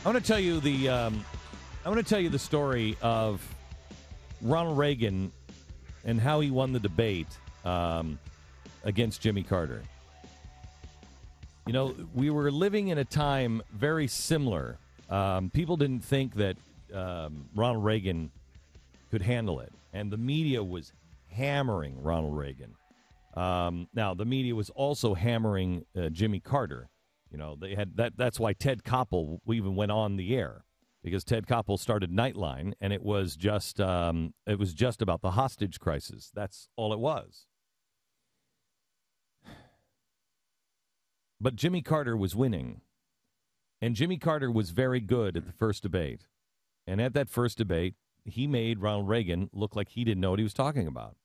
I want to tell you the story of Ronald Reagan and how he won the debate against Jimmy Carter. You know, we were living in a time very similar. People didn't think that Ronald Reagan could handle it, and the media was hammering Ronald Reagan. Now, the media was also hammering Jimmy Carter. You know, they had that's why Ted Koppel even went on the air, because Ted Koppel started Nightline, and it was just about the hostage crisis. That's all it was. But Jimmy Carter was winning, and Jimmy Carter was very good at the first debate. And at that first debate, he made Ronald Reagan look like he didn't know what he was talking about,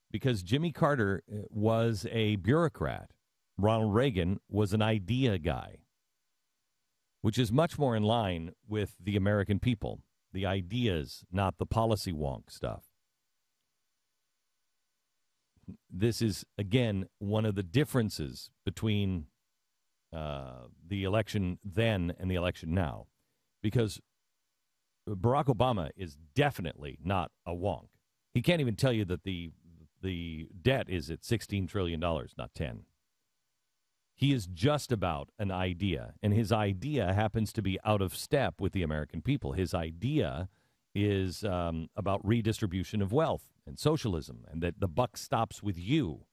because Jimmy Carter was a bureaucrat. Ronald Reagan was an idea guy, which is much more in line with the American people. The ideas, not the policy wonk stuff. This is, again, one of the differences between the election then and the election now, because Barack Obama is definitely not a wonk. He can't even tell you that the debt is at $16 trillion, not 10. He is just about an idea, and his idea happens to be out of step with the American people. His idea is about redistribution of wealth and socialism, and that the buck stops with you.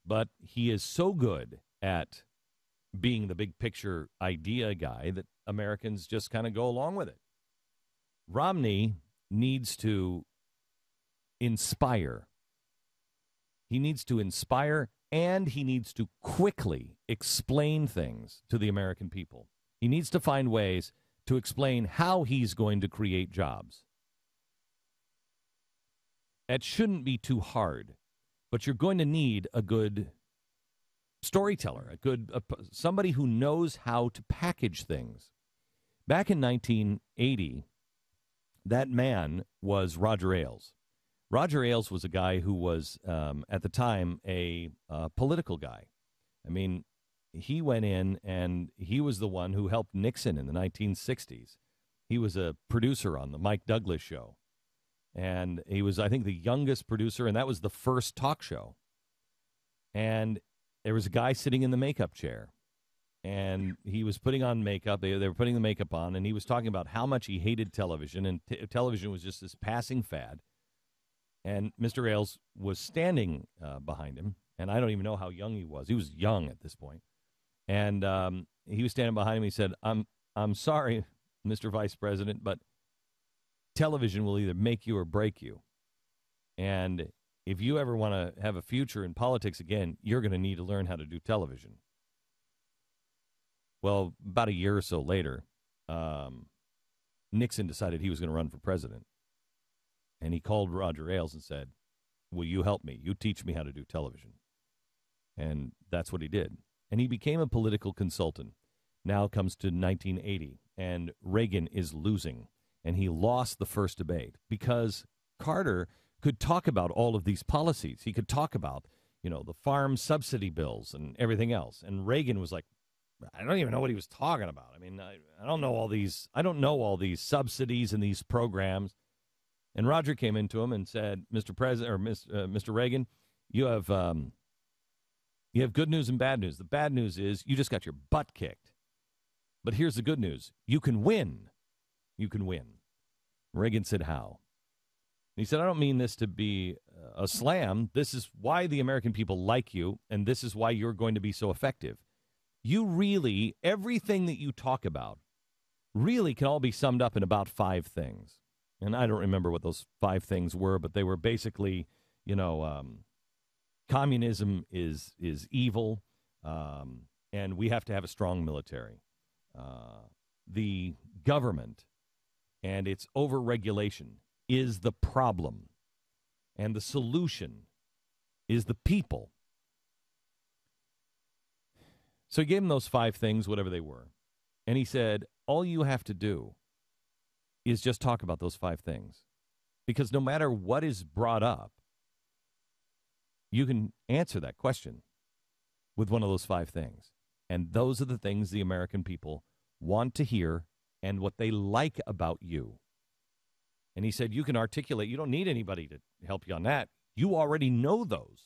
But he is so good at being the big picture idea guy that Americans just kind of go along with it. Romney needs to inspire. He needs to inspire, and he needs to quickly explain things to the American people. He needs to find ways to explain how he's going to create jobs. That shouldn't be too hard, but you're going to need a good storyteller, somebody who knows how to package things. Back in 1980, that man was Roger Ailes. Roger Ailes was a guy who was, at the time, a political guy. I mean, he went in and he was the one who helped Nixon in the 1960s. He was a producer on the Mike Douglas show. And he was, I think, the youngest producer, and that was the first talk show. And there was a guy sitting in the makeup chair, and he was putting on makeup. They were putting the makeup on, and he was talking about how much he hated television, and television was just this passing fad. And Mr. Ailes was standing behind him, and I don't even know how young he was. He was young at this point. And he was standing behind him. He said, I'm sorry, Mr. Vice President, but television will either make you or break you. And if you ever want to have a future in politics again, you're going to need to learn how to do television. Well, about a year or so later, Nixon decided he was going to run for president. And he called Roger Ailes and said, will you help me? You teach me how to do television. And that's what he did. And he became a political consultant. Now comes to 1980, and Reagan is losing. And he lost the first debate because Carter could talk about all of these policies. He could talk about, the farm subsidy bills and everything else. And Reagan was like, I don't even know what he was talking about. I mean, I don't know all these subsidies and these programs. And Roger came into him and said, Mr. President, or Mr. Reagan, you have good news and bad news. The bad news is you just got your butt kicked. But here's the good news. You can win. You can win. Reagan said, how? And he said, I don't mean this to be a slam. This is why the American people like you, and this is why you're going to be so effective. You really, everything that you talk about really can all be summed up in about 5 things. And I don't remember what those 5 things were, but they were basically, communism is evil, and we have to have a strong military. The government and its overregulation is the problem, and the solution is the people. So he gave him those 5 things, whatever they were, and he said, all you have to do is just talk about those 5 things. Because no matter what is brought up, you can answer that question with one of those 5 things. And those are the things the American people want to hear and what they like about you. And he said, you can articulate. You don't need anybody to help you on that. You already know those.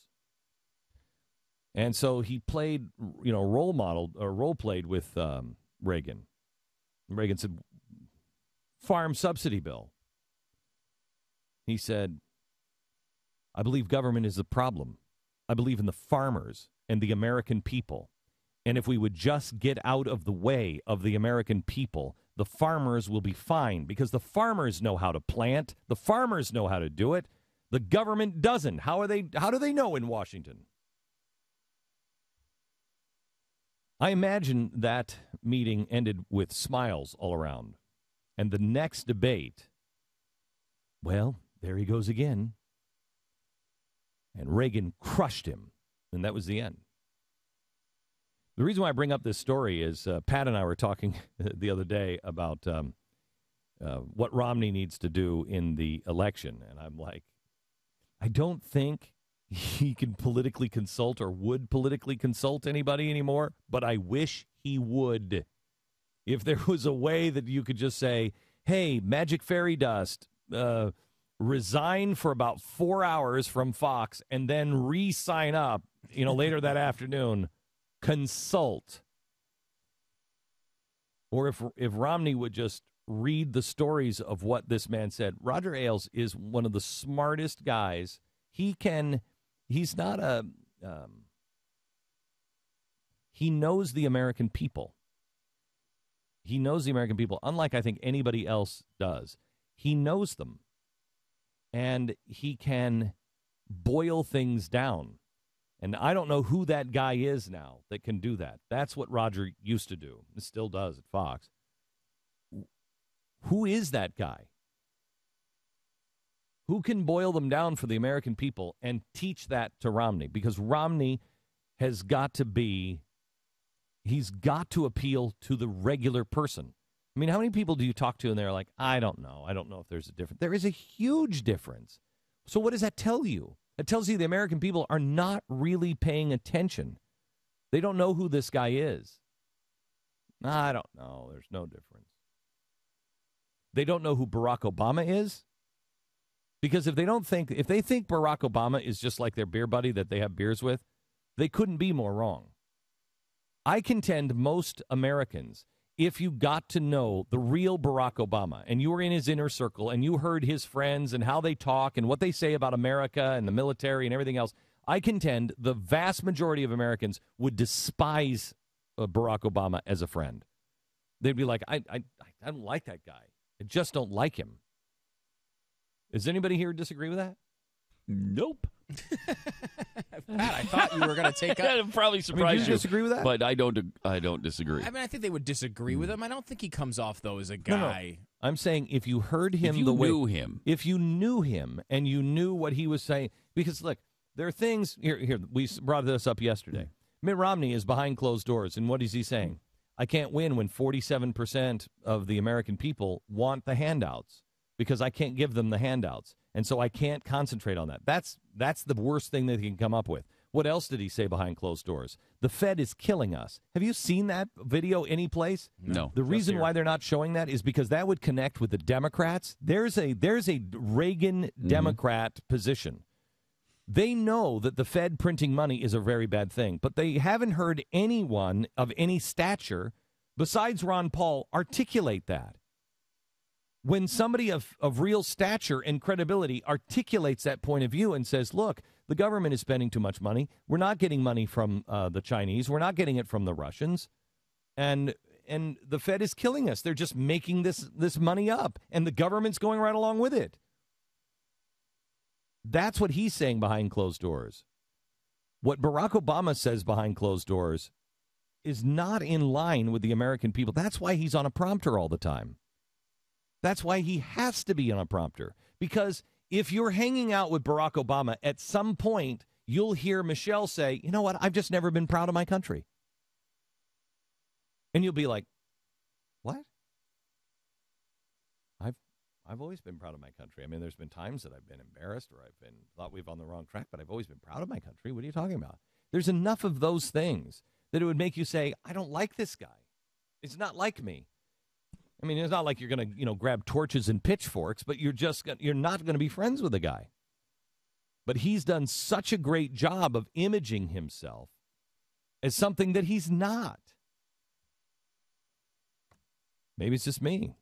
And so he played, role played with Reagan. Reagan said, farm subsidy bill. He said, I believe government is the problem. I believe in the farmers and the American people. And if we would just get out of the way of the American people, the farmers will be fine because the farmers know how to plant. The farmers know how to do it. The government doesn't. How do they know in Washington? I imagine that meeting ended with smiles all around. And the next debate, well, there he goes again. And Reagan crushed him, and that was the end. The reason why I bring up this story is Pat and I were talking the other day about what Romney needs to do in the election. And I'm like, I don't think he can politically consult or would politically consult anybody anymore, but I wish he would. If there was a way that you could just say, hey, Magic Fairy Dust, resign for about 4 hours from Fox and then re-sign up, later that afternoon, consult. Or if Romney would just read the stories of what this man said. Roger Ailes is one of the smartest guys. He knows the American people. He knows the American people, unlike I think anybody else does. He knows them. And he can boil things down. And I don't know who that guy is now that can do that. That's what Roger used to do. It still does at Fox. Who is that guy? Who can boil them down for the American people and teach that to Romney? Because Romney has got to he's got to appeal to the regular person. I mean, how many people do you talk to and they're like, I don't know. I don't know if there's a difference. There is a huge difference. So what does that tell you? It tells you the American people are not really paying attention. They don't know who this guy is. I don't know. There's no difference. They don't know who Barack Obama is. Because if they think Barack Obama is just like their beer buddy that they have beers with, they couldn't be more wrong. I contend most Americans, if you got to know the real Barack Obama and you were in his inner circle and you heard his friends and how they talk and what they say about America and the military and everything else, I contend the vast majority of Americans would despise Barack Obama as a friend. They'd be like, I don't like that guy. I just don't like him. Does anybody here disagree with that? Nope. Pat, I thought you were going to take up. That'd probably surprise do you disagree with that? But I don't disagree. I mean, I think they would disagree with him. I don't think he comes off, though, as a guy. No. I'm saying if you heard him if you knew him and you knew what he was saying, because look, there are things here. We brought this up yesterday. Mitt Romney is behind closed doors, and what is he saying? I can't win when 47% of the American people want the handouts because I can't give them the handouts. And so I can't concentrate on that. That's the worst thing that he can come up with. What else did he say behind closed doors? The Fed is killing us. Have you seen that video anyplace? No. The reason why they're not showing that is because that would connect with the Democrats. There's a Reagan Democrat position. They know that the Fed printing money is a very bad thing, but they haven't heard anyone of any stature besides Ron Paul articulate that. When somebody of real stature and credibility articulates that point of view and says, look, the government is spending too much money. We're not getting money from the Chinese. We're not getting it from the Russians. And the Fed is killing us. They're just making this money up, and the government's going right along with it. That's what he's saying behind closed doors. What Barack Obama says behind closed doors is not in line with the American people. That's why he's on a prompter all the time. That's why he has to be on a prompter. Because if you're hanging out with Barack Obama, at some point, you'll hear Michelle say, you know what, I've just never been proud of my country. And you'll be like, what? I've always been proud of my country. I mean, there's been times that I've been embarrassed or I've been thought we've on the wrong track, but I've always been proud of my country. What are you talking about? There's enough of those things that it would make you say, I don't like this guy. It's not like me. I mean, it's not like you're going to, grab torches and pitchforks, but you're not going to be friends with the guy. But he's done such a great job of imaging himself as something that he's not. Maybe it's just me.